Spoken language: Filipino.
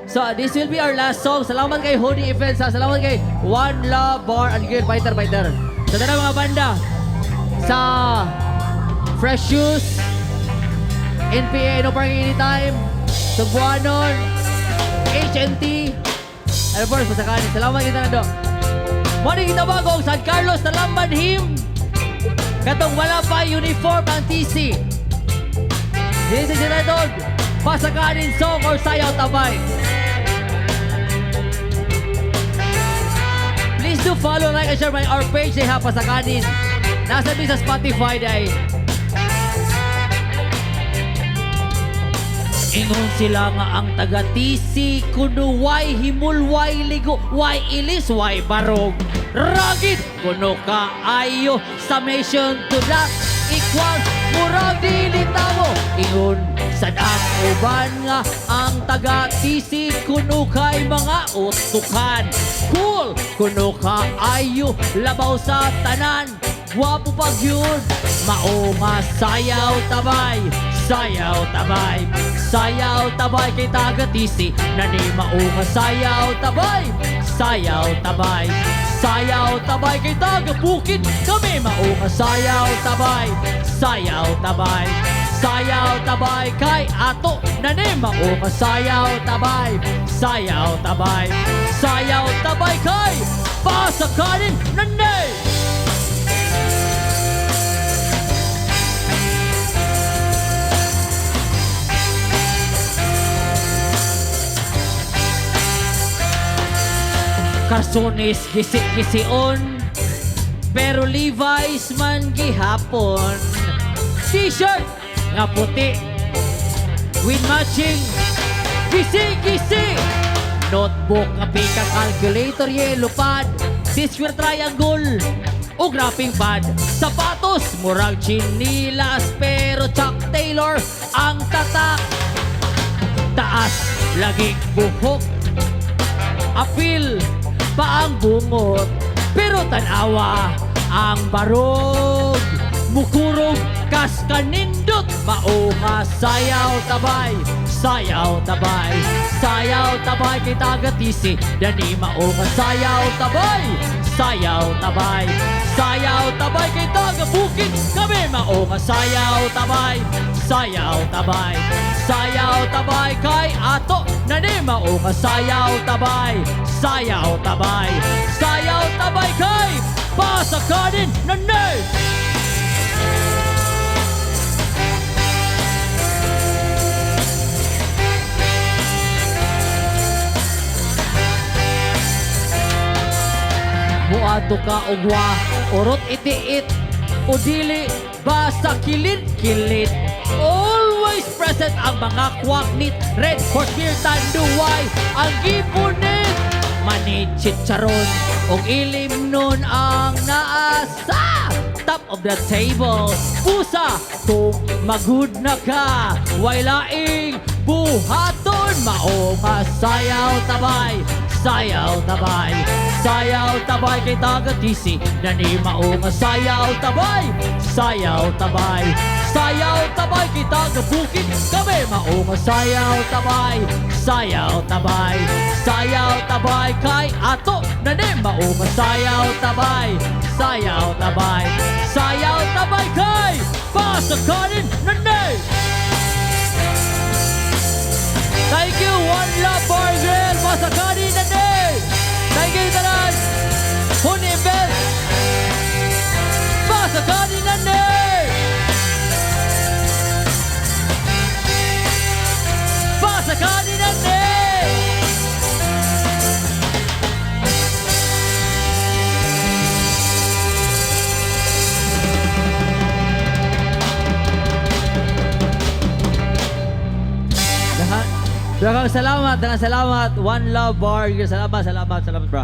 So, this will be our last song. Salamat kay Hoodie Events. Salamat kay One Love Bar and Grill. Fighter. Sa tanang mga banda, sa Fresh Shoes, NPA, No Parking Anytime, Sugbuanon, HNT, and of course, Pasakanin. Salamat kita na do. Muna kita bagong San Carlos na Lamban Him. Katong wala pa uniform ang TC. This is entitled Pasakanin Song or Sayaw Tabay. Please do follow, like, and share our page. They have Pasakanin. Nasa din sa Spotify dahil. Ingon sila nga ang taga-tisi kuno way himul, way ligo, way ilis, way barog. Ragit kuno kaayo summation to that equals murag dilitawo. Ingon sad ang uban nga ang taga-tisi kuno kay mga utukan. Cool kuno kaayo labaw sa tanan. Guwapo pag yun, mao nga sayaw tabay, sayaw tabay, sayaw tabay kay taga-tisi, nani mao nga sayaw tabay, sayaw tabay, sayaw tabay kay taga-bukid, kami mao nga sayaw tabay, sayaw tabay, sayaw tabay kay ato, nani mao nga sayaw tabay, sayaw tabay, sayaw tabay kay Pasakanin, nani! Karsones gisi-gision, pero Levi's man gihapon. T-shirt nga puti with matching gisi-gisi. Notebook nga pika, calculator, yellow pad, square triangle o graphing pad. Sapatos murag chinilas pero Chuck Taylor ang tatak. Taas laging buhok, apil pa ang bungot, pero tanawa ang barog. Mukurog kas kanindot, mao nga sayaw tabay, sayaw tabay, sayaw tabay kay taga-tisi, dani mao nga sayaw tabay, sayaw tabay, sayaw tabay kay taga-bukid, kami mao nga sayaw tabay, sayaw tabay, sayaw tabay kay ato, nani mao nga sayaw tabay, sayaw tabay, sayaw tabay kay Pasakanin, nani! Buato ka ugwa, orot itiit, o dili basta kilit-kilit. Always present ang mga kwaknit, red horse beer tanduway, ang gipunit. Manit chicharon, og ilim nun ang naasa. Top of the table, pusa, kung magud na ka, way laing buhaton, mao nga sayaw tabay, sayaw tabay, sayaw tabay kay taga-tisi, nani mao nga sayaw tabay, sayaw tabay, sayaw tabay kay taga-bukid, kami mao nga sayaw tabay, sayaw tabay, sayaw tabay kay ato, nani mao nga sayaw tabay, sayaw tabay, sayaw tabay kay Pasakanin, nani! Thank you, One Love Bar Grill, Pasakanin, nani! Thank you, tanan! Hoodie Events, Pasakanin, nani! Pasakanin, nani! Daghang salamat, One Love Bar. Salamat, bro.